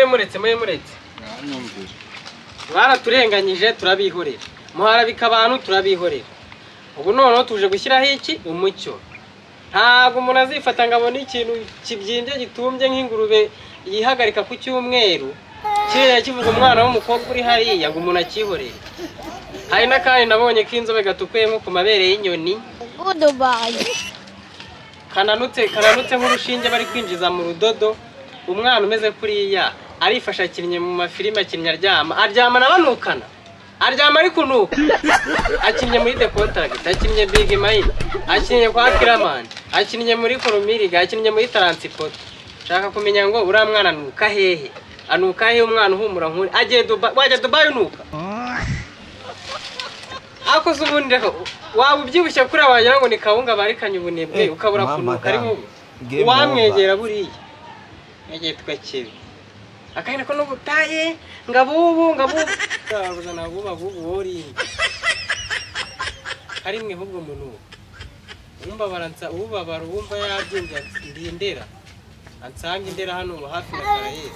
muretse baraturenganyije turabihorera muharabika abantu turabihorera ubu noneho tuje gushyiraho iki umucyo ntabwo umuntu azifata ngabona ikintu kibyimbye gitumbye nk'ingurube yihagarika ku cyumweru kirere kivuga umwana w'umukobwa uri hariya ngo umuntu akihorere hari n'akandi nabonye k'inzobe gatukuye nko ku mabere y'inyoni kananutse nk'urushinge bari kwinjiza mu rudodo umwana umeze kuriya arifasha akinnye mu mafilime akinnye aryama nabanukana aryama ari kunuka akinnye muri The Contract akinnye Big Mine akinnye kwa Kiramani akinnye muri Koromiriga akinnye muri Transport shaka kumenya ngo uriya mwana anuka hehe umwana uhumura nkuri agiye wajya Dubai unuka ako zubundi waba ubyibushye kuri abanya ngo ni kawunga barikanye ubunebwe ukabura kunuka ari wowe wamwegera buriya yagiye twakebe akayina ko nubutaye ngabubu kabuza nabuba wori ari mwe hubwo muntu umba baranza ubabara umva yabyinja ndindera ansanga indera hano ngo hafi na Karayesi